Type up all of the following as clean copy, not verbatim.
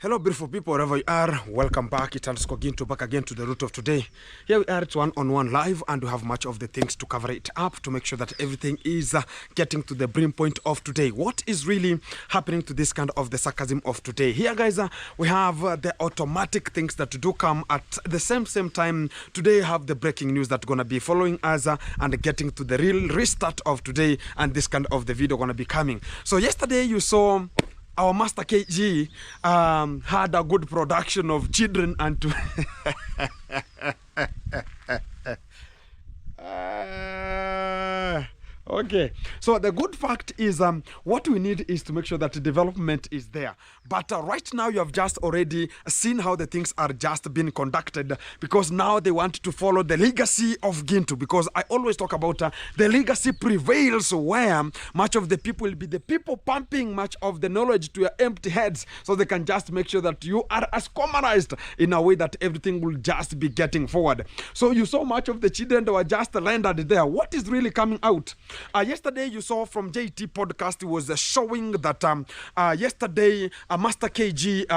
Hello, beautiful people, wherever you are. Welcome back. It's underscore Ginto back again to the root of today. Here we are, it's one-on-one live, and we have much of the things to cover it up to make sure that everything is getting to the brim point of today. What is really happening to this kind of the sarcasm of today? Here, guys, we have the automatic things that do come at the same time. Today, have the breaking news that's going to be following us and getting to the real restart of today, and this kind of the video going to be coming. So yesterday, you saw our Master KG had a good production of children and to okay, so the good fact is what we need is to make sure that the development is there. But right now you have just already seen how the things are just being conducted, because now they want to follow the legacy of Gintu, because I always talk about the legacy prevails, where much of the people will be the people pumping much of the knowledge to your empty heads, so they can just make sure that you are as commonized in a way that everything will just be getting forward. So you saw much of the children that were just landed there. What is really coming out? Yesterday you saw from JT podcast, it was showing that yesterday Master KG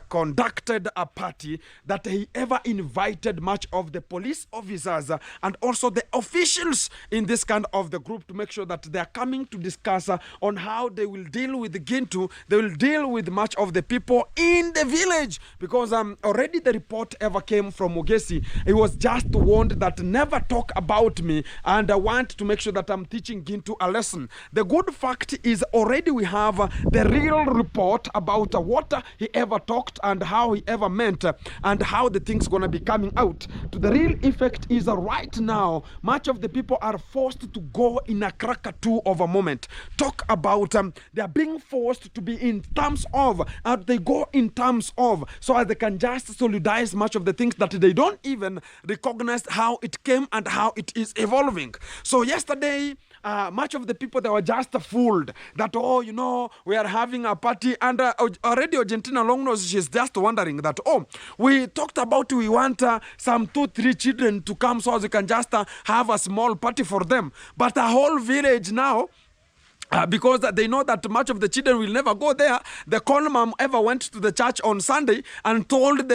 conducted a party that he ever invited much of the police officers and also the officials in this kind of the group to make sure that they are coming to discuss on how they will deal with the Gintu. They will deal with much of the people in the village, because already the report ever came from Mogesi. He was just warned that never talk about me, and I want to make sure that I'm teaching Gintu a lesson. The good fact is already we have the real report about what he ever talked and how he ever meant, and how the things gonna be coming out. To the real effect is right now much of the people are forced to go in a crackatoo of a moment. Talk about they are being forced to be in terms of, and they go in terms of, so as they can just solidarize much of the things that they don't even recognize how it came and how it is evolving. So yesterday much of the people, they were just fooled that, oh, you know, we are having a party, and already Argentina long nose, she's just wondering that, oh, we talked about we want some 2-3 children to come so as we can just have a small party for them, but a whole village now, because they know that much of the children will never go there. The conmam ever went to the church on Sunday and told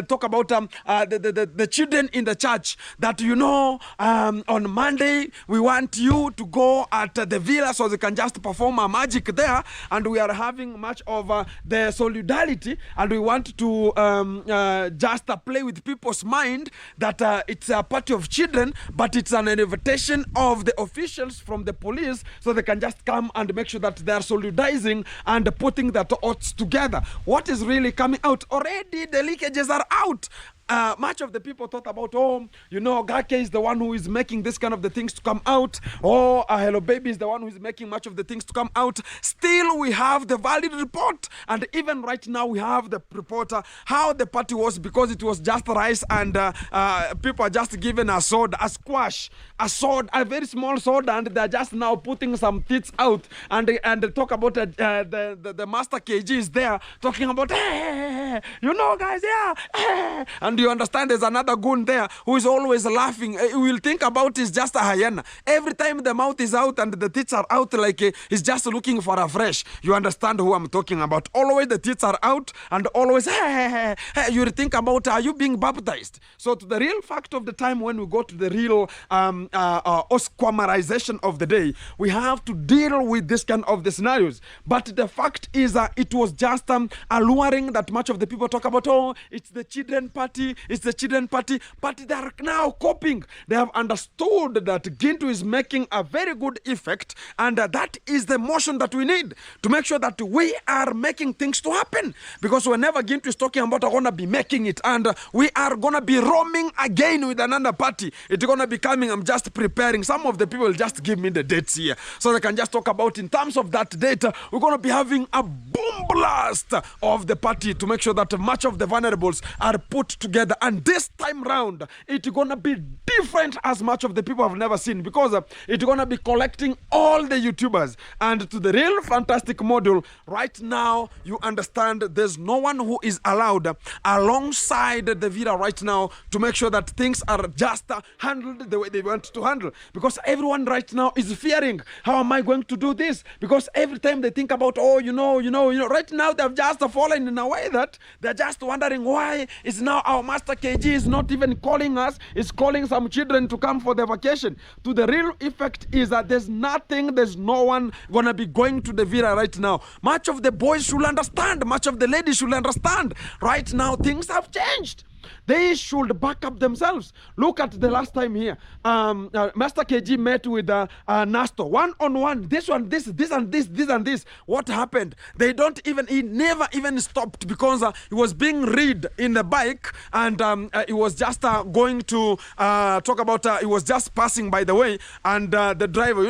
talk about the children in the church that, you know, on Monday we want you to go at the villa so they can just perform a magic there, and we are having much of the solidarity, and we want to just play with people's mind that it's a party of children, but it's an invitation of the officials from the police, so they can just come and make sure that they are solidarizing and putting the thoughts together. What is really coming out? Already the leakages are out. Much of the people thought about, oh, you know, Gake is the one who is making this kind of the things to come out. Oh, Hello Baby is the one who is making much of the things to come out. Still, we have the valid report. And even right now, we have the reporter, how the party was, because it was just rice and people are just given a sword, a squash, a sword, a very small sword, and they're just now putting some teeth out and talk about the Master KG is there talking about, hey, you know, guys, yeah, and you understand there's another goon there who is always laughing. You will think about it's just a hyena. Every time the mouth is out and the teeth are out, like he's just looking for a fresh. You understand who I'm talking about. Always the teeth are out and always, hey, you will think about, are you being baptized? So to the real fact of the time, when we go to the real Osquamarization of the day, we have to deal with this kind of the scenarios. But the fact is it was just alluring that much of the people talk about, oh, it's the children party, it's the children party, but they are now coping. They have understood that Gintu is making a very good effect, and that is the motion that we need to make sure that we are making things to happen. Because whenever Gintu is talking about, I'm going to be making it, and we are going to be roaming again with another party. It's going to be coming. I'm just preparing. Some of the people just give me the dates here, so they can just talk about in terms of that date. We're going to be having a boom blast of the party to make sure that much of the vulnerables are put together together. And this time round, it's gonna be different as much of the people have never seen, because it's gonna be collecting all the YouTubers. And to the real fantastic module, right now, you understand there's no one who is allowed alongside the Villa right now to make sure that things are just handled the way they want to handle. Because everyone right now is fearing, how am I going to do this? Because every time they think about, oh, right now they've just fallen in a way that they're just wondering why is now our Master KG is not even calling us, is calling some children to come for their vacation. To the real effect is that there's no one gonna be going to the Villa right now. Much of the boys should understand, much of the ladies should understand. Right now things have changed. They should back up themselves. Look at the last time here. Master KG met with Nasto. One-on-one. This one, this and this. What happened? He never even stopped, because he was being read in the bike, and he was just going to talk about, he was just passing by the way, and the driver,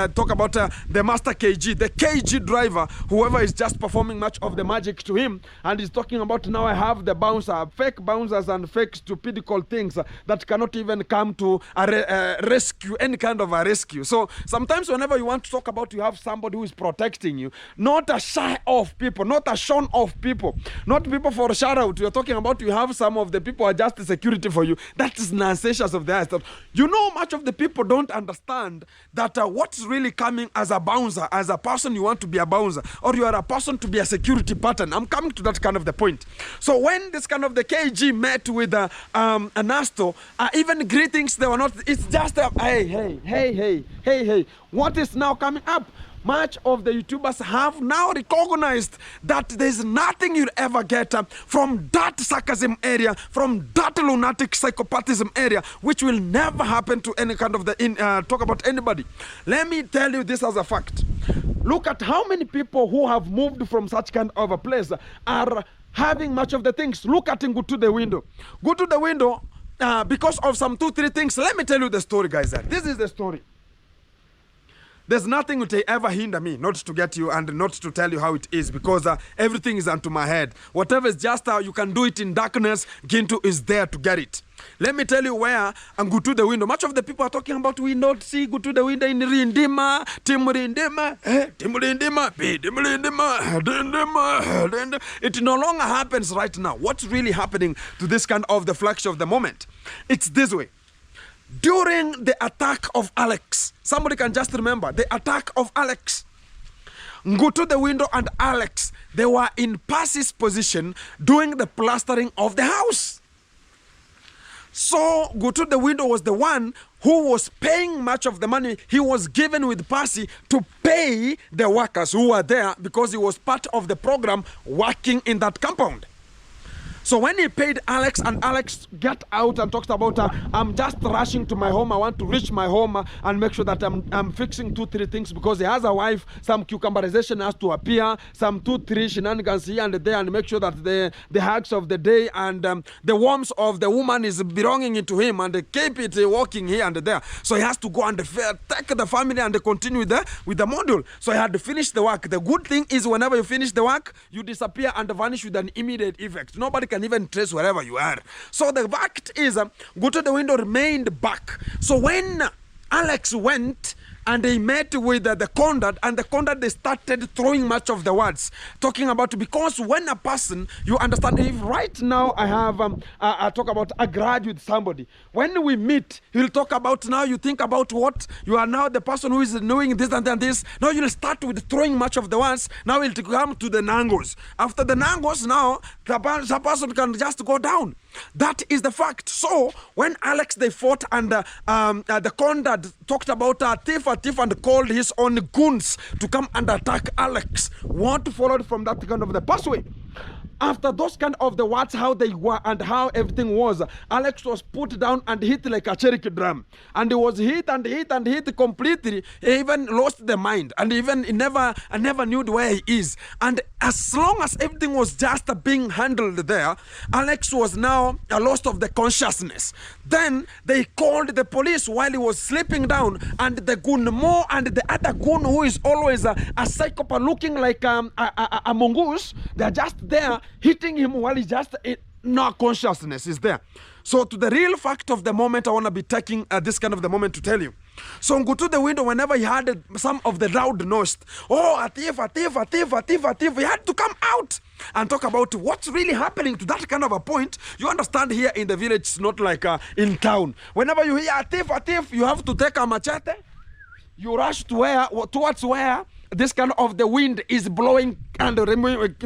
talk about the Master KG, the KG driver, whoever is just performing much of the magic to him, and he's talking about, now I have the bouncer, fake bouncers and fake stupidical things that cannot even come to a rescue, any kind of a rescue. So sometimes whenever you want to talk about, you have somebody who is protecting you, not a shy off people, not a shown off people, not people for a shout out. You're talking about, you have some of the people are just security for you. That is nonsense of the eyes. Much of the people don't understand that what's really coming as a bouncer, as a person you want to be a bouncer, or you are a person to be a security pattern. I'm coming to that kind of the point. So when this kind of the KG met with Nasto, even greetings, they were not, it's just hey. What is now coming up? Much of the YouTubers have now recognized that there's nothing you'll ever get from that sarcasm area, from that lunatic psychopathism area, which will never happen to any kind of talk about anybody. Let me tell you this as a fact. Look at how many people who have moved from such kind of a place are having much of the things. Look at him, go to the window. Go to the window because of some 2-3 things. Let me tell you the story, guys. This is the story. There's nothing will ever hinder me not to get you and not to tell you how it is, because everything is unto my head. Whatever is just you can do it in darkness, Gintu is there to get it. Let me tell you where, and go to the window. Much of the people are talking about, we not see, go to the window in Rindima, Timurindima, Timurindima. It no longer happens right now. What's really happening to this kind of the flagship of the moment? It's this way. During the attack of Alex, somebody can just remember the attack of Alex. Go to the window and Alex, they were in Percy's position doing the plastering of the house. So go to the window was the one who was paying much of the money he was given with Percy to pay the workers who were there, because he was part of the program working in that compound. So when he paid Alex, and Alex got out and talked about, I'm just rushing to my home, I want to reach my home and make sure that I'm fixing 2-3 things, because he has a wife, some cucumberization has to appear, some 2-3 shenanigans here and there, and make sure that the hugs of the day and the warmth of the woman is belonging to him, and keep it walking here and there. So he has to go and take the family and continue with the module. So he had to finish the work. The good thing is, whenever you finish the work, you disappear and vanish with an immediate effect. Nobody can even trace wherever you are. So the fact is, go to the window remained back. So when Alex went and they met with the conduct, and the conduct, they started throwing much of the words, talking about, because when a person, you understand, if right now I have I talk about a grudge with somebody, when we meet, he'll talk about, now you think about what you are now the person who is knowing this and this. Now you'll start with throwing much of the words. Now it'll come to the nangos. After the nangos, now the person can just go down. That is the fact. So when Alex, they fought, and the conduct talked about a thief and called his own goons to come and attack Alex, what followed from that kind of the pathway? After those kind of the words, how they were and how everything was, Alex was put down and hit like a Cherokee drum. And he was hit completely. He even lost the mind, and even he never knew where he is. And as long as everything was just being handled there, Alex was now lost of the consciousness. Then they called the police while he was sleeping down, and the goon Mo and the other goon, who is always a psychopath looking like a mongoose, they're just there hitting him while he's just no consciousness is there. So to the real fact of the moment, I want to be taking this kind of the moment to tell you. So go to the window whenever he heard some of the loud noise. Oh, a thief, a thief, a thief, a thief, a thief. He had to come out and talk about what's really happening to that kind of a point. You understand, here in the village, it's not like in town. Whenever you hear a thief, you have to take a machete. You rush to towards where this kind of the wind is blowing and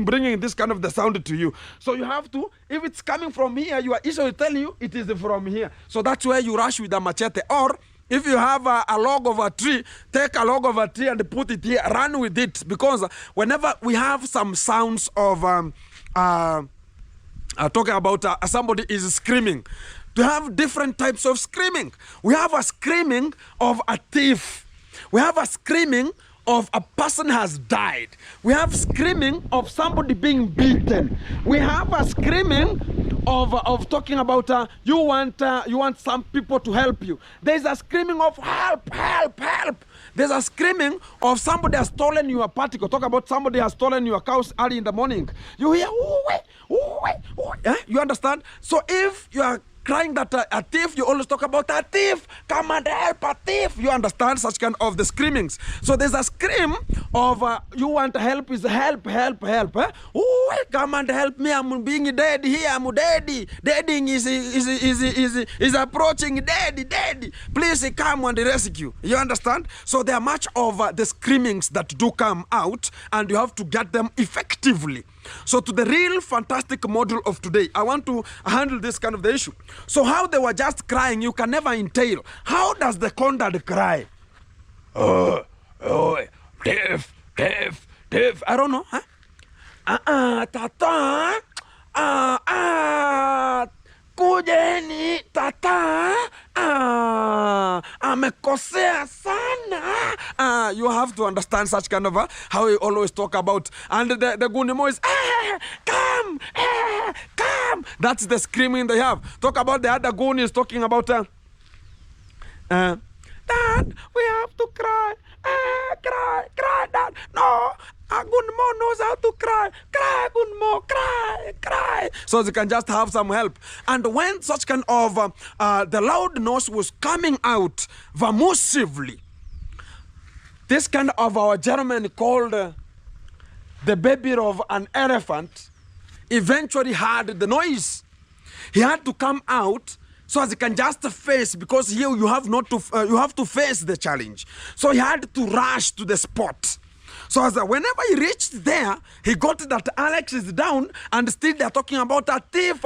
bringing this kind of the sound to you. So you have to, if it's coming from here, you are easily telling you it is from here. So that's where you rush with a machete. Or if you have a log of a tree, take a log of a tree and put it here, run with it. Because whenever we have some sounds of talking about somebody is screaming, to have different types of screaming. We have a screaming of a thief. We have a screaming of a person has died. We have screaming of somebody being beaten. We have a screaming of talking about you want some people to help you. There's a screaming of help, help, help. There's a screaming of somebody has stolen your particle. Talk about somebody has stolen your cows early in the morning. You hear, you understand? So if you are crying that a thief, you always talk about a thief, come and help a thief. You understand such kind of the screamings. So there's a scream of you want help is help, help, help. Oh, come and help me, I'm being dead here, I'm daddy. Dadding is approaching, daddy. Please come and rescue. You understand? So there are much of the screamings that do come out, and you have to get them effectively. So to the real fantastic module of today, I want to handle this kind of the issue. So how they were just crying, you can never entail. How does the conduct cry? Oh, thief. I don't know, huh? Tata, kujeni, tata, amekosea sana. You have to understand such kind of how we always talk about. And the Gunimo is, come. That's the screaming they have. Talk about the other Gun is talking about, Dad, we have to cry. Cry, Dad. No. Gunmo knows how to cry. Cry, Gunmo, cry. So they can just have some help. And when such kind of the loud noise was coming out massively, this kind of our German called the baby of an elephant eventually heard the noise. He had to come out so as he can just face, because here you have you have to face the challenge. So he had to rush to the spot. So as whenever he reached there, he got that Alex is down, and still they're talking about a thief,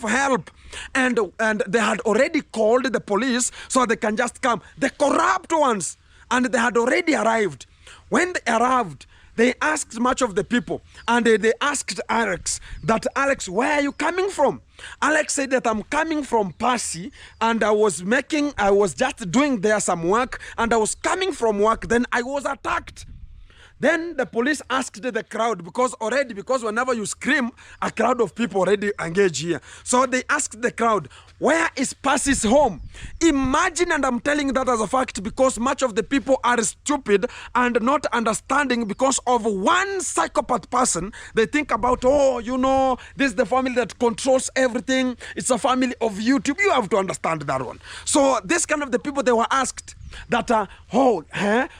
help. And they had already called the police so they can just come. The corrupt ones, and they had already arrived. When they arrived, they asked much of the people, and they asked Alex, where are you coming from? Alex said that I'm coming from Passy, and I was just doing there some work, and I was coming from work, then I was attacked. Then the police asked the crowd, because whenever you scream, a crowd of people already engage here. So they asked the crowd, where is Passy's home? Imagine, and I'm telling that as a fact, because much of the people are stupid and not understanding because of one psychopath person. They think about, this is the family that controls everything. It's a family of YouTube. You have to understand that one. So this kind of the people, they were asked that,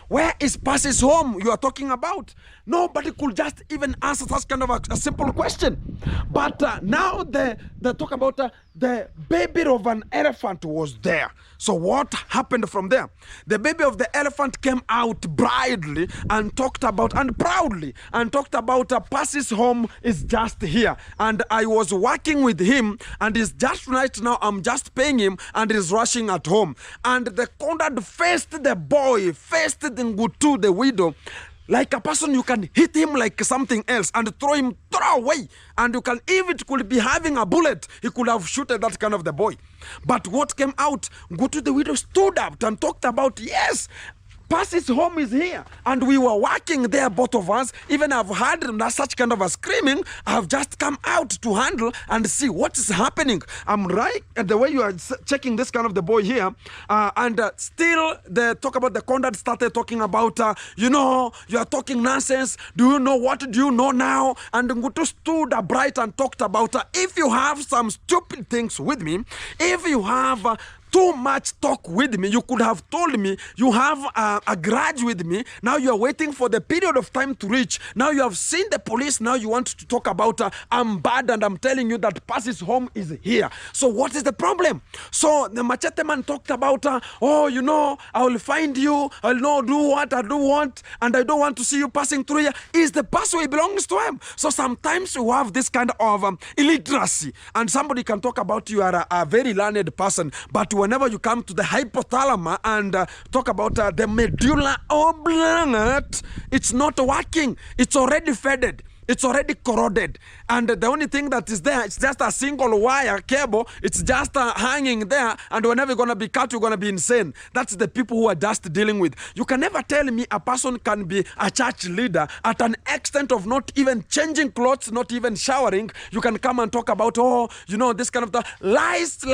where is Passy's home you are talking about? Nobody could just even answer such kind of a simple question. But now they talk about the baby of an elephant was there. So what happened from there? The baby of the elephant came out proudly and proudly talked about Passy's home is just here. And I was working with him, and he's just right now, I'm just paying him, and he's rushing at home. And the conduct faced the boy, faced the Ngutu, the widow, like a person you can hit him like something else and throw away. And you can, if it could be having a bullet, he could have shooted that kind of the boy. But what came out, Ngutu the widow stood up and talked about, yes, Percy's home is here. And we were working there, both of us. Even I've heard such kind of a screaming. I've just come out to handle and see what is happening. I'm right at the way you are checking this kind of the boy here. Still, the talk about the conduct started talking about, you are talking nonsense. Do you know what do you know now? And Ngutu stood upright and talked about, if you have some stupid things with me, if you have too much talk with me, you could have told me you have a grudge with me. Now you are waiting for the period of time to reach. Now you have seen the police. Now you want to talk about I'm bad and I'm telling you that Percy's home is here. So what is the problem? So the machete man talked about, I will find you. I'll know do what I do want, and I don't want to see you passing through here. Is the passway belongs to him. So sometimes you have this kind of illiteracy, and somebody can talk about you are a very learned person, but whenever you come to the hypothalamus and talk about the medulla oblongata, it's not working. It's already faded. It's already corroded. And the only thing that is there, it's just a single wire cable. It's just hanging there. And whenever you're going to be cut, you're going to be insane. That's the people who are just dealing with. You can never tell me a person can be a church leader at an extent of not even changing clothes, not even showering. You can come and talk about, this kind of lies.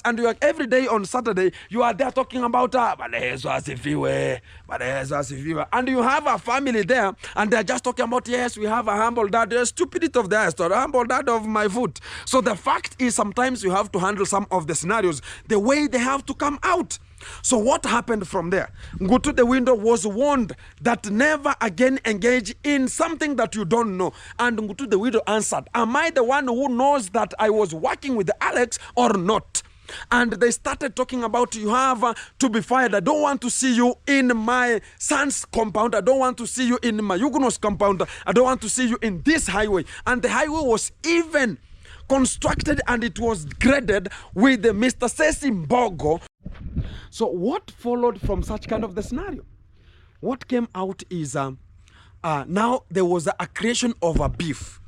And you are every day on Saturday, you are there talking about, and you have a family there, and they're just talking about, yes, we have a humble dad, the stupidity of the humble dad of my foot. So the fact is, sometimes you have to handle some of the scenarios the way they have to come out. So what happened from there? Ngutu the window was warned that never again engage in something that you don't know. And Ngutu the window answered, am I the one who knows that I was working with Alex or not? And they started talking about, you have to be fired. I don't want to see you in my son's compound. I don't want to see you in my Yuguno's compound. I don't want to see you in this highway. And the highway was even constructed and it was graded with the Mr. Sesi Mbogo. So what followed from such kind of the scenario? What came out is now there was a creation of a beef.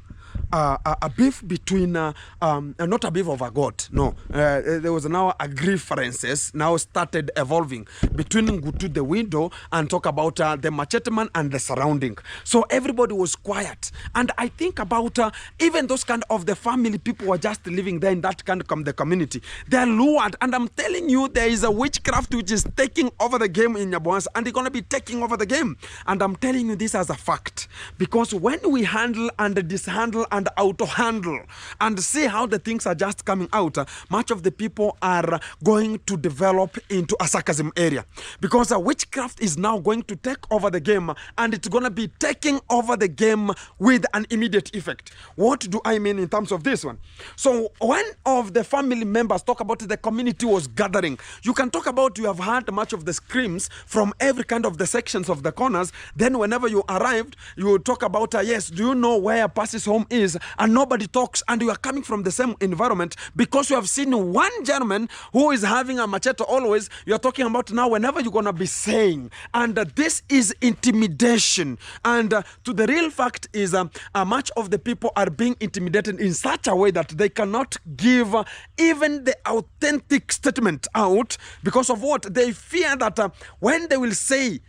A beef between, not a beef of a god, no. There was now a grievances now started evolving between Ngutu the window and talk about the machete man and the surrounding. So everybody was quiet. And I think about even those kind of the family people were just living there in that kind of the community. They're lured. And I'm telling you, there is a witchcraft which is taking over the game in Nyaboans, and they're going to be taking over the game. And I'm telling you this as a fact. Because when we handle and dishandle and auto-handle and see how the things are just coming out, much of the people are going to develop into a sarcasm area, because witchcraft is now going to take over the game, and it's going to be taking over the game with an immediate effect. What do I mean in terms of this one? So one of the family members talk about the community was gathering. You can talk about, you have heard much of the screams from every kind of the sections of the corners. Then whenever you arrived, you talk about, yes, do you know where Percy's home is? And nobody talks, and you are coming from the same environment because you have seen one gentleman who is having a machete always. You are talking about now whenever you're going to be saying, and this is intimidation. And to the real fact is much of the people are being intimidated in such a way that they cannot give even the authentic statement out, because of what? They fear that when they will say,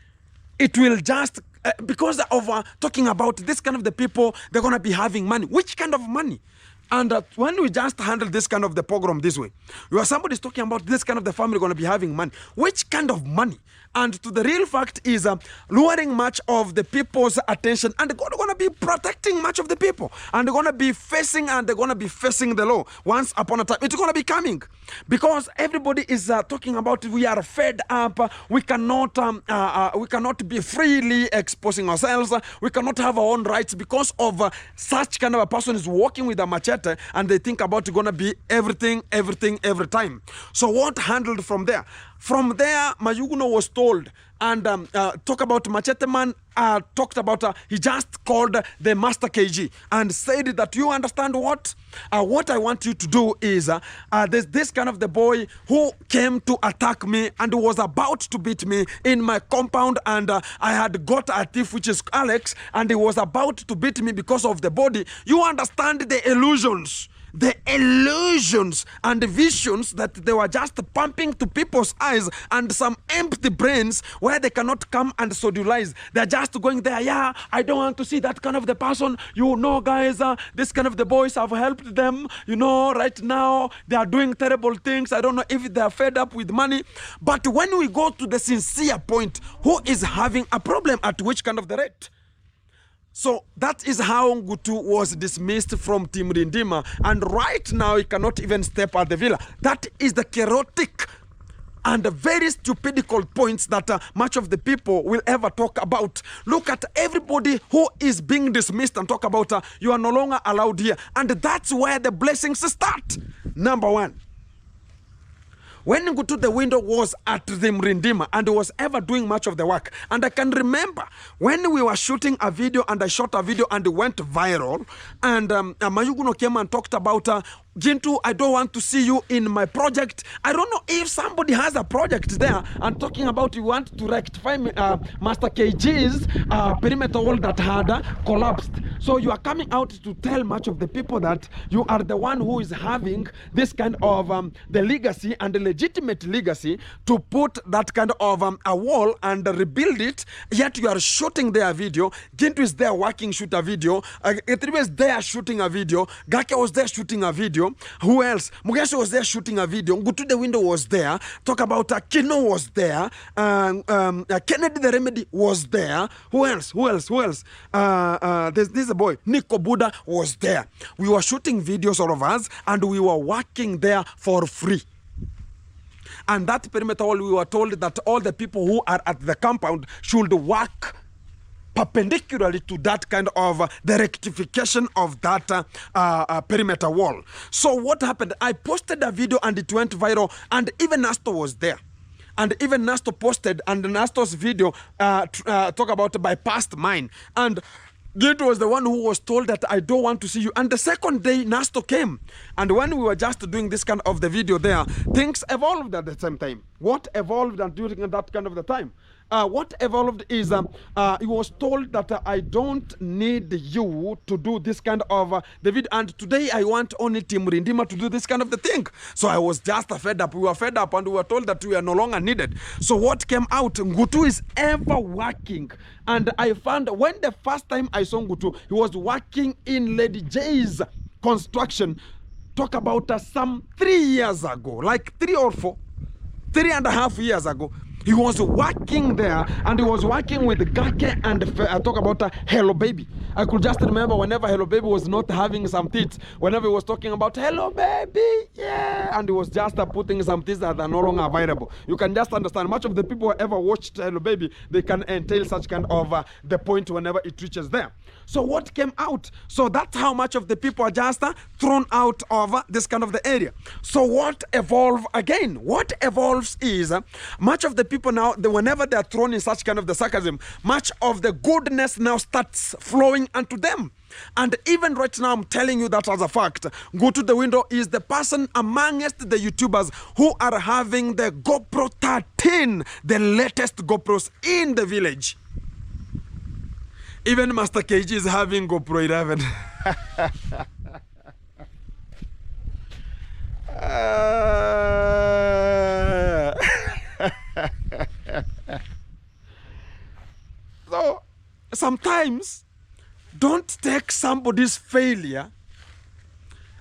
it will just because of talking about this kind of the people, they're going to be having money. Which kind of money? And when we just handle this kind of the pogrom this way, somebody's talking about this kind of the family going to be having money. Which kind of money? And to the real fact is luring much of the people's attention, and they're going to be protecting much of the people, and they're going to be facing the law. Once upon a time, it's going to be coming, because everybody is talking about we are fed up. We cannot be freely exposing ourselves. We cannot have our own rights because of such kind of a person is walking with a machete, and they think about going to be everything every time. So what handled from there? From there, Mayuguno was told, and talk about Machete Man, talked about, he just called the Master KG and said that, you understand what? What I want you to do is, there's this kind of the boy who came to attack me and was about to beat me in my compound, and I had got a thief, which is Alex, and he was about to beat me because of the body. You understand the illusions. the illusions and visions that they were just pumping to people's eyes, and some empty brains where they cannot come and socialize. They're just going there, yeah, I don't want to see that kind of the person. You know, guys, this kind of the boys have helped them. You know, right now they are doing terrible things. I don't know if they are fed up with money. But when we go to the sincere point, who is having a problem at which kind of the rate? So that is how Ngutu was dismissed from Team Rindima, and right now he cannot even step at the villa. That is the chaotic and very stupidical points that much of the people will ever talk about. Look at everybody who is being dismissed and talk about you are no longer allowed here. And that's where the blessings start. Number one, when Ngutu the window was at the Mrindima and was ever doing much of the work, and I can remember when we were shooting a video and I shot a video and it went viral, and Mayuguno came and talked about Gintu, I don't want to see you in my project. I don't know if somebody has a project there and talking about you want to rectify Master KG's perimeter wall that had collapsed. So you are coming out to tell much of the people that you are the one who is having this kind of the legacy and the legitimate legacy to put that kind of a wall and rebuild it, yet you are shooting their video. Gintu is there working, shoot a video. Etribe is there shooting a video. Gake was there shooting a video. Who else? Mugesho was there shooting a video. Ngutu the window was there. Talk about Kino was there. Kennedy the Remedy was there. Who else? There's a boy. Nico Buddha was there. We were shooting videos, all of us, and we were working there for free. And that perimeter wall, we were told that all the people who are at the compound should work perpendicularly to that kind of the rectification of that perimeter wall. So what happened? I posted a video and it went viral, and even Nasto was there. And even Nasto posted, and Nasto's video talk about bypassed mine. And Gintu was the one who was told that I don't want to see you. And the second day, Nasto came. And when we were just doing this kind of the video there, things evolved at the same time. What evolved and during that kind of the time? What evolved is he was told that I don't need you to do this kind of the video, and today I want only Team Rindima to do this kind of the thing. So I was just fed up. We were fed up and we were told that we are no longer needed. So what came out, Ngutu is ever working. And I found when the first time I saw Ngutu, he was working in Lady J's construction. Talk about some 3 years ago, like 3 or 4, 3.5 years ago. He was working there, and he was working with Gake and talk about Hello Baby. I could just remember whenever Hello Baby was not having some teeth, whenever he was talking about Hello Baby, yeah, and he was just putting some teeth that are no longer available. You can just understand, much of the people who ever watched Hello Baby, they can entail such kind of the point whenever it reaches there. So what came out? So that's how much of the people are just thrown out of this kind of the area. So what evolved again? What evolves is much of the people now, whenever they are thrown in such kind of the sarcasm, much of the goodness now starts flowing unto them. And even right now, I'm telling you that as a fact. Ngutu the window is the person amongst the YouTubers who are having the GoPro 13, the latest GoPros in the village. Even Master KG is having GoPro 11. So, sometimes, don't take somebody's failure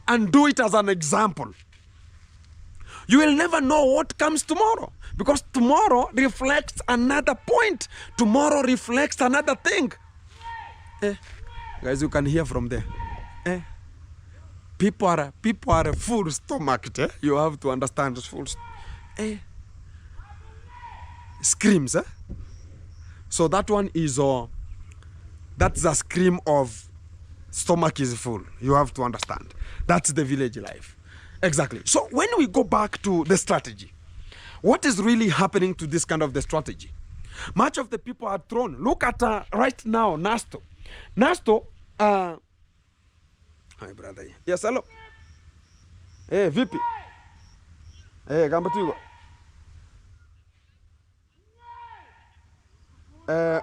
and do it as an example. You will never know what comes tomorrow, because tomorrow reflects another point. Tomorrow reflects another thing. Guys, you can hear from there. People are full stomached. You have to understand full. Screams. So that one is that's a scream of stomach is full. You have to understand. That's the village life. Exactly. So when we go back to the strategy, what is really happening to this kind of the strategy? Much of the people are thrown. Look at right now, Nasto. Nasto, hi brother. Yes, hello. Hey, VP. Hey, gamba tuigo.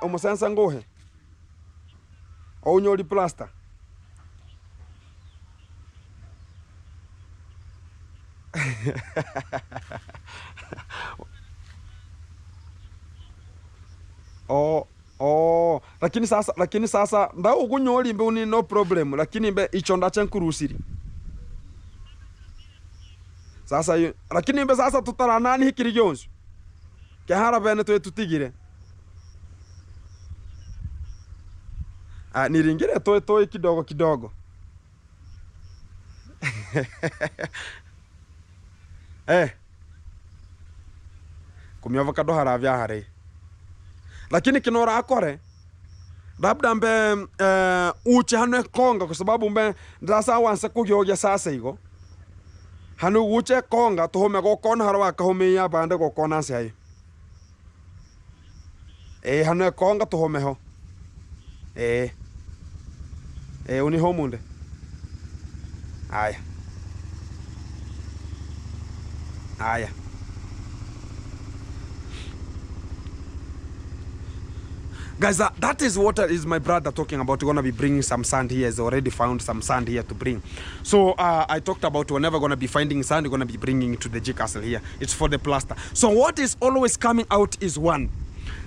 Omusansa ngohe. Onyoli plaster. lakini sasa nda ugunyoli mbe uni no problem, lakini mbe ichonda chenkurusiri sasa lakini mbe sasa tutara nani hikiri jonzu kehara bene tutigire niringire toe kidogo kumia avocado haravya hare, lakini kinora akore labda mbe uche hano konga, kwa sababu mbe ndasa wanse kugyogia sasa igo hano uche konga tuhome gokona harwa kahome ya bande gokona sai hano konga tuhome ho uni homunde aya guys, that is what is my brother talking about. We're going to be bringing some sand here. He's already found some sand here to bring. So I talked about we're never going to be finding sand. We're going to be bringing it to the G castle here. It's for the plaster. So what is always coming out is one,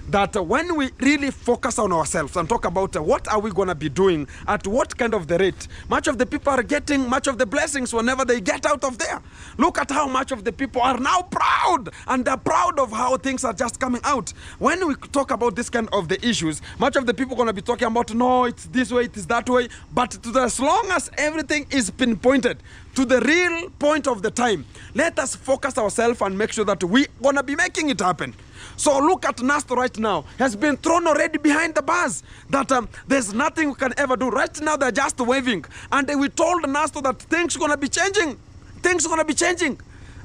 that when we really focus on ourselves and talk about what are we going to be doing at what kind of the rate, much of the people are getting much of the blessings whenever they get out of there. Look at how much of the people are now proud, and they're proud of how things are just coming out. When we talk about this kind of the issues, much of the people are going to be talking about, no, it's this way, it is that way. But as long as everything is pinpointed to the real point of the time, let us focus ourselves and make sure that we're going to be making it happen. So look at Nasto right now, has been thrown already behind the bars, that there's nothing we can ever do. Right now they're just waving, and we told Nasto that things are going to be changing. Things are going to be changing.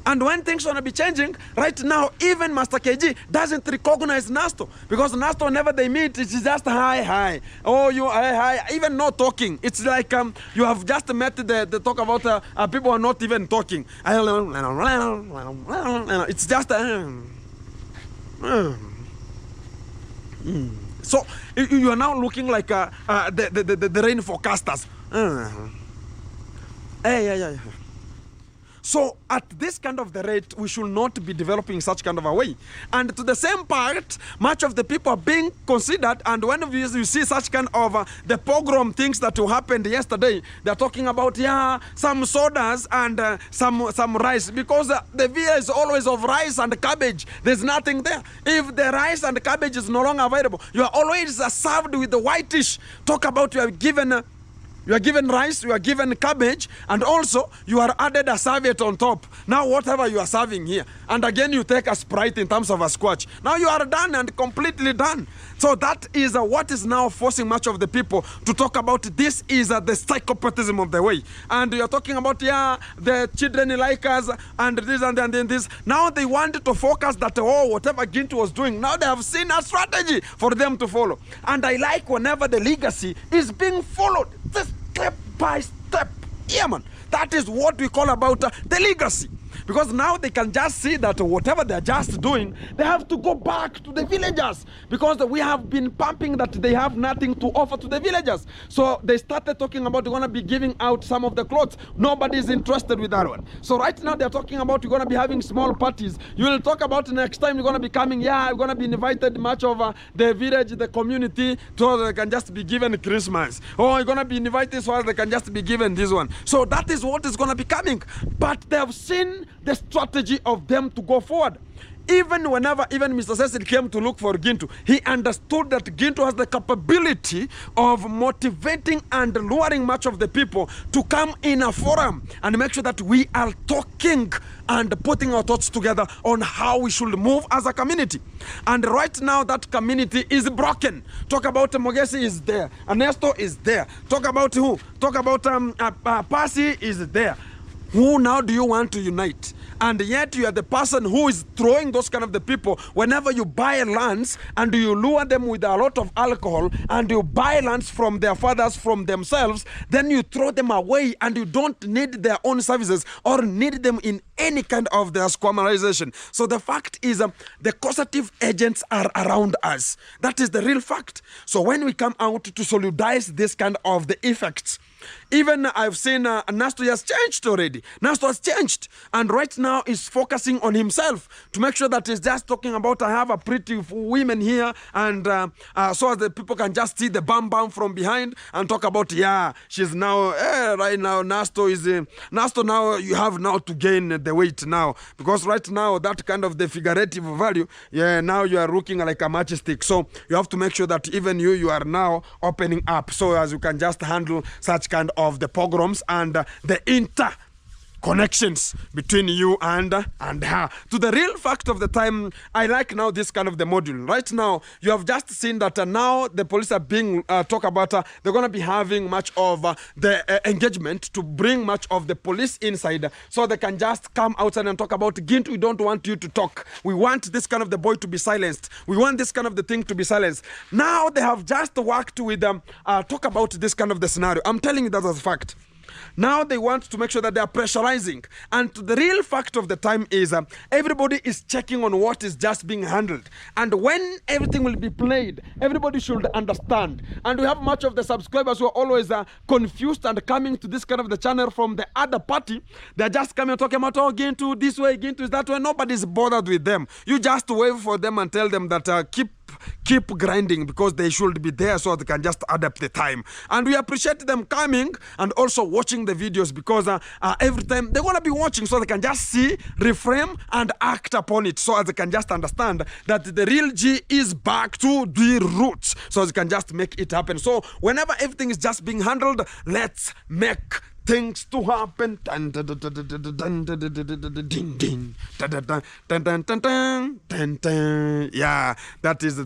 And when things are going to be changing, right now even Master KG doesn't recognize Nasto, because Nasto, whenever they meet, it's just hi. Oh, you hi, even no talking. It's like you have just met the talk about people are not even talking. It's just so you are now looking like the rain forecasters. So at this kind of the rate, we should not be developing such kind of a way. And to the same part, much of the people are being considered, and when you see such kind of the pogrom things that happened yesterday, they're talking about, some sodas and some rice, because the via is always of rice and cabbage. There's nothing there. If the rice and cabbage is no longer available, you are always served with the white dish. Talk about you are given rice, you are given cabbage, and also you are added a serviette on top. Now whatever you are serving here, and again you take a Sprite in terms of a squash. Now you are done and completely done. So that is what is now forcing much of the people to talk about this is the psychopathism of the way. And you are talking about, the children like us and this and then this. Now they want to focus that, whatever Gintu was doing, now they have seen a strategy for them to follow. And I like whenever the legacy is being followed, step by step. Yeah, man. That is what we call about the legacy. Because now they can just see that whatever they're just doing, they have to go back to the villagers, because we have been pumping that they have nothing to offer to the villagers. So they started talking about we're going to be giving out some of the clothes. Nobody is interested with that one. So right now they're talking about we're going to be having small parties. You will talk about next time you're going to be coming. We're going to be invited much of the village, the community, so they can just be given Christmas. Or you're going to be invited so they can just be given this one. So that is what is going to be coming. But they have seen the strategy of them to go forward. Even whenever Mr. Cecil came to look for Gintu, he understood that Gintu has the capability of motivating and luring much of the people to come in a forum and make sure that we are talking and putting our thoughts together on how we should move as a community. And right now that community is broken. Talk about Mogesi is there, Ernesto is there. Talk about who? Talk about Pasi is there. Who now do you want to unite? And yet you are the person who is throwing those kind of the people. Whenever you buy lands and you lure them with a lot of alcohol and you buy lands from their fathers, from themselves, then you throw them away and you don't need their own services or need them in any kind of their squamalization. So the fact is the causative agents are around us. That is the real fact. So when we come out to solidarize this kind of the effects, Even I've seen Nasto has changed already. Nasto has changed, and right now is focusing on himself to make sure that he's just talking about, I have a pretty women here, and so the people can just see the bam bam from behind and talk about, yeah, she's now right now. Nasto is Nasto now. You have now to gain the weight now, because right now that kind of the figurative value, yeah, now you are looking like a matchstick. So you have to make sure that even you are now opening up, so as you can just handle such kind of the pogroms and the connections between you and her. To the real fact of the time, I like now this kind of the module. Right now, you have just seen that now the police are being talk about, they're going to be having much of the engagement to bring much of the police inside, so they can just come outside and talk about, Gint, we don't want you to talk. We want this kind of the boy to be silenced. We want this kind of the thing to be silenced. Now they have just worked with them, talk about this kind of the scenario. I'm telling you that as a fact. Now they want to make sure that they are pressurizing. And the real fact of the time is everybody is checking on what is just being handled. And when everything will be played, everybody should understand. And we have much of the subscribers who are always confused and coming to this kind of the channel from the other party. They're just coming and talking about, oh, Gintu this way, Gintu is that way. Nobody's bothered with them. You just wave for them and tell them that keep grinding, because they should be there so they can just adapt the time. And we appreciate them coming and also watching the videos, because every time they're going to be watching, so they can just see, reframe and act upon it, so as they can just understand that the real G is back to the roots, so as they can just make it happen. So whenever everything is just being handled, let's make things to happen. Yeah, that is the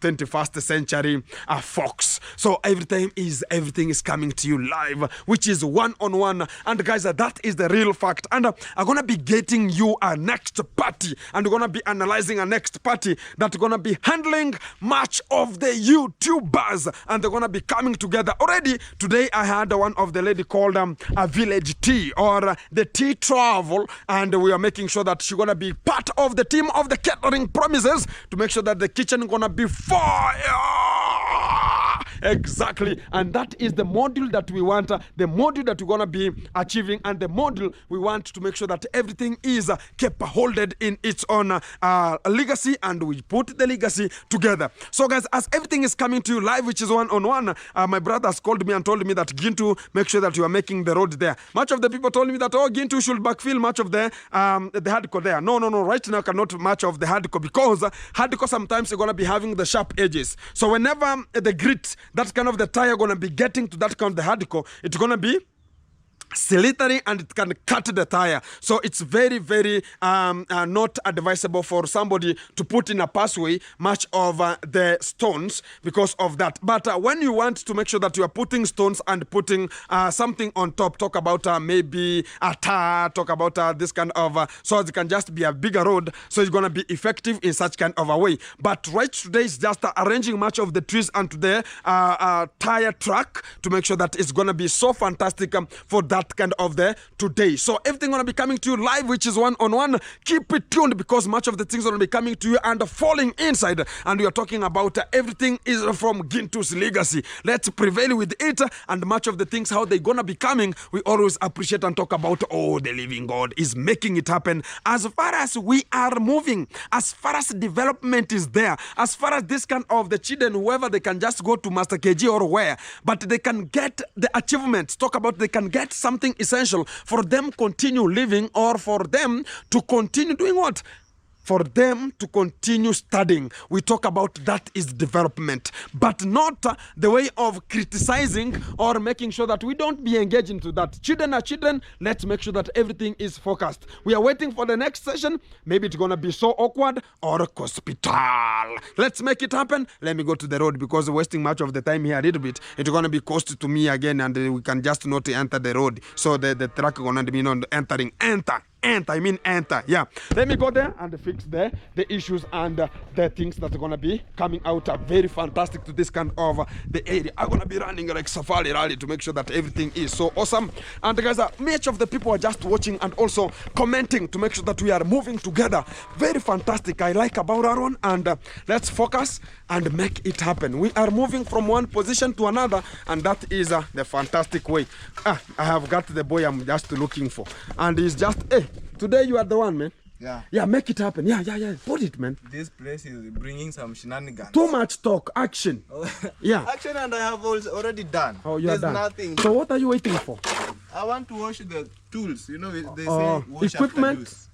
21st century Fox. So everything is coming to you live, which is one-on-one. And guys, that is the real fact. And I'm gonna be getting you a next party, and we're gonna be analyzing a next party that's gonna be handling much of the YouTubers, and they're gonna be coming together. Already today I had one of the lady called a village tea, or the tea travel, and we are making sure that she's gonna be part of the team of the catering promises to make sure that the kitchen gonna be fire. Exactly. And that is the module that we want, the module that we're gonna be achieving, and the module we want to make sure that everything is kept holded in its own legacy, and we put the legacy together. So guys, as everything is coming to you live, which is one-on-one, my brother has called me and told me that, Gintu, make sure that you are making the road there. Much of the people told me that, oh, Gintu should backfill much of the hardcore there. No. Right now, cannot much of the hardcore, because hardcore sometimes you're going to be having the sharp edges. So whenever the grit, that kind of the tire going to be getting to that kind of the hardcore, it's going to be slithery and it can cut the tire. So it's very, very not advisable for somebody to put in a pathway much of the stones because of that. But when you want to make sure that you are putting stones and putting something on top, talk about maybe a tar, talk about this kind of so it can just be a bigger road, so it's going to be effective in such kind of a way. But right today is just arranging much of the trees onto the tire track to make sure that it's going to be so fantastic for that kind of the today. So everything gonna be coming to you live, which is one-on-one. Keep it tuned, because much of the things gonna be coming to you and falling inside, and we are talking about everything is from Gintu's legacy. Let's prevail with it, and much of the things how they gonna be coming, we always appreciate and talk about. Oh, the living God is making it happen. As far as we are moving, as far as development is there, as far as this kind of the children, whoever, they can just go to Master KG or where, but they can get the achievements. Talk about they can get something essential for them continue living, or for them to continue doing what? For them to continue studying. We talk about that is development, but not the way of criticizing or making sure that we don't be engaged into that. Children are children. Let's make sure that everything is focused. We are waiting for the next session. Maybe it's going to be so awkward or hospital. Let's make it happen. Let me go to the road, because wasting much of the time here a little bit, it's going to be cost to me again, and we can just not enter the road. So the truck going to be not entering. Enter. enter. Yeah, let me go there and fix the issues and the things that are gonna be coming out very fantastic to this kind of the area. I'm gonna be running like safari rally to make sure that everything is so awesome. And guys, much of the people are just watching and also commenting to make sure that we are moving together. Very fantastic. I like about our one, and let's focus and make it happen. We are moving from one position to another, and that is the fantastic way. I have got the boy I'm just looking for, and he's just, hey, today you are the one, man. Yeah, make it happen. Yeah. Put it, man. This place is bringing some shenanigans. Too much talk, action. Yeah. Action, and I have already done. Oh, you are done. Nothing. So what are you waiting for? I want to wash the tools. You know, they say wash equipment, after use.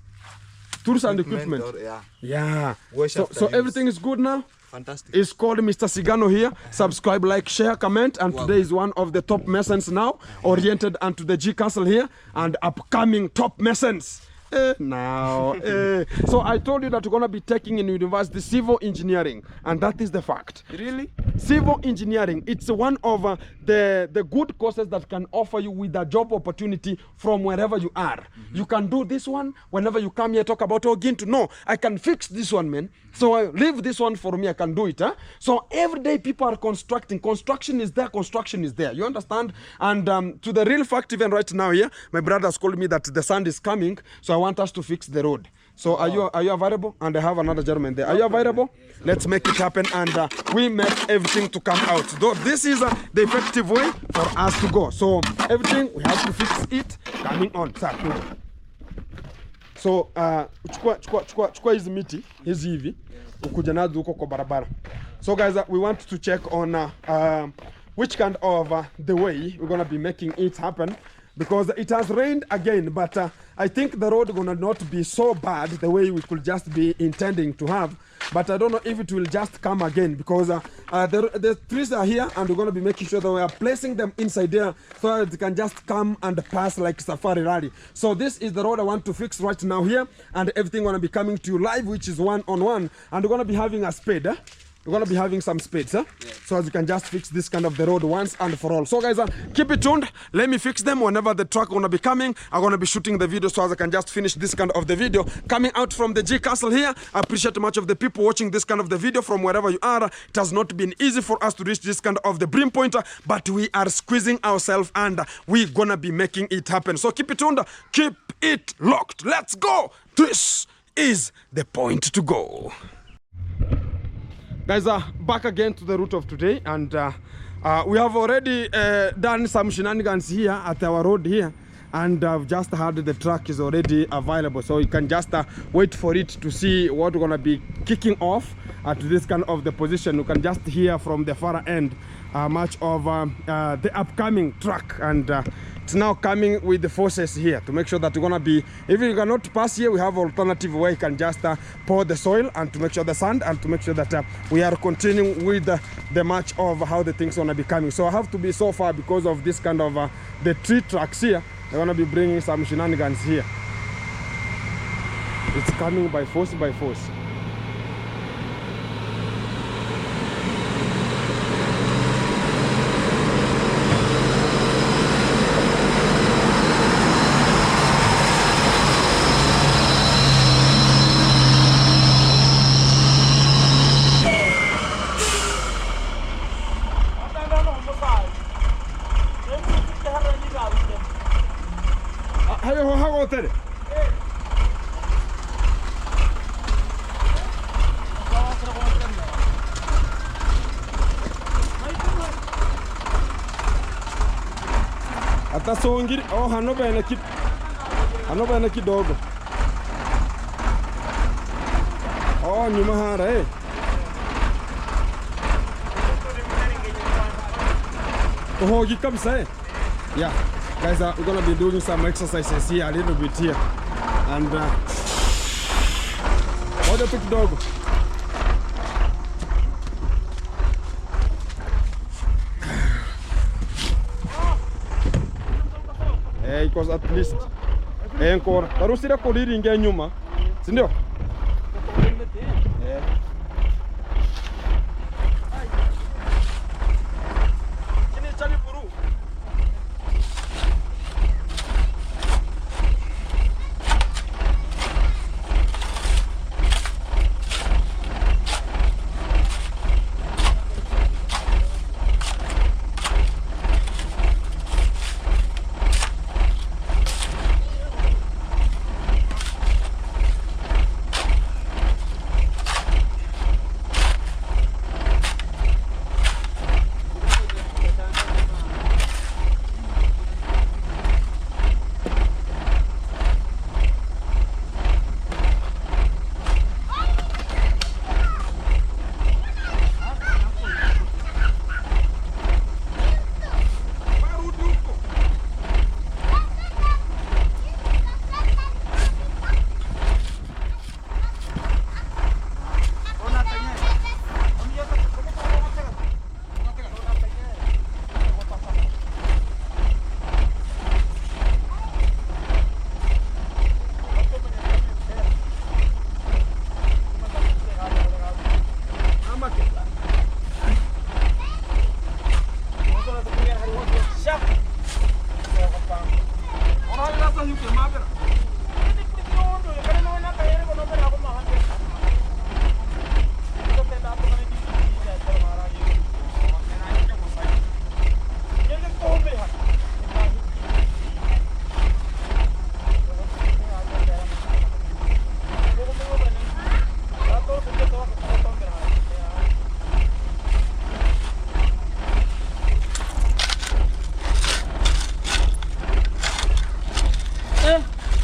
Tools and equipment. Yeah. Wash so everything is good now? Fantastic. It's called Mr. Sigano here. Subscribe, like, share, comment. And today is one of the top masons now, oriented onto the G Castle here, and upcoming top masons. So I told you that we're going to be taking in university civil engineering, and that is the fact. Really? Civil engineering, it's one of the good courses that can offer you with a job opportunity from wherever you are. You can do this one whenever you come here, talk about Oginto. No, I can fix this one, man. So leave this one for me, I can do it. So every day people are constructing. Construction is there, construction is there. You understand? And to the real fact, even right now here, my brother has called me that the sun is coming, so I want us to fix the road. So are you available? And I have another gentleman there. Are you available? Let's make it happen, and we make everything to come out. Though this is the effective way for us to go. So everything, we have to fix it coming on. So chukua hizi miti hizi hivi ukuja nazo huko kwa barabara. So guys, we want to check on which kind of the way we're gonna be making it happen, because it has rained again, but I think the road gonna not be so bad the way we could just be intending to have. But I don't know if it will just come again, because the trees are here, and we're gonna be making sure that we are placing them inside there so that they can just come and pass like safari rally. So this is the road I want to fix right now here, and everything gonna be coming to you live, which is one-on-one, and we're gonna be having a spade. We're gonna be having some spades, so as you can just fix this kind of the road once and for all. So guys, keep it tuned. Let me fix them. Whenever the truck gonna be coming, I'm gonna be shooting the video so as I can just finish this kind of the video coming out from the G Castle here. I appreciate much of the people watching this kind of the video from wherever you are. It has not been easy for us to reach this kind of the brim point, but we are squeezing ourselves, and we're gonna be making it happen. So keep it tuned, keep it locked. Let's go. This is the point to go. Guys, back again to the route of today, and we have already done some shenanigans here at our road here, and I've just heard the truck is already available, so you can just wait for it to see what we're gonna be kicking off at this kind of the position. You can just hear from the far end much of the upcoming truck, and it's now coming with the forces here to make sure that we're gonna be, if you cannot pass here, we have alternative way. You can just pour the soil and to make sure the sand, and to make sure that we are continuing with the match of how the things gonna be coming. So I have to be so far because of this kind of the tree trucks here. They're gonna be bringing some shenanigans here. It's coming by force by force. Hata songiri hano bene kidogo. Nyuma hara Hogi kabisa Yeah, guys, we're gonna be doing some exercises here a little bit here, and moja tu kidogo. Because at least encore tarusira koliri ingia nyuma, si ndio?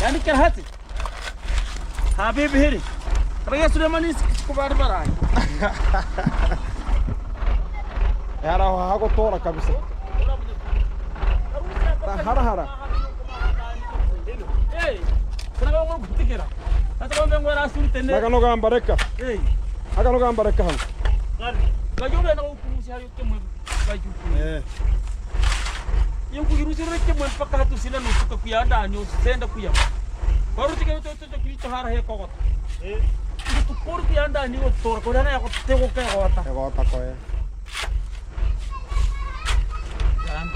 Yani kerhati. Habib heri. Raya Sulemani kubar barai. Era hago tora kabisa. Hara. Hey, sana ko kutikira. Hata kama ngora asuri tende. Nagano gamba reka. Hey. Agano gamba reka han. Gajoga na kukusi hayo kemwe gajuku. Yung kugirusi reke mwe mpaka hatu sila nusuka kuyanda anyo senda kuya. Baru tika to kirito hara he kokot. Tu por kuyanda ani o tor ko dana ya ko tego ke kota. Kota ko e. Yan.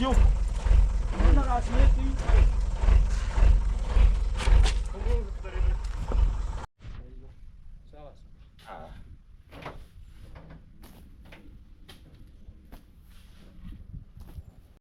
Yo. Una gasne tu.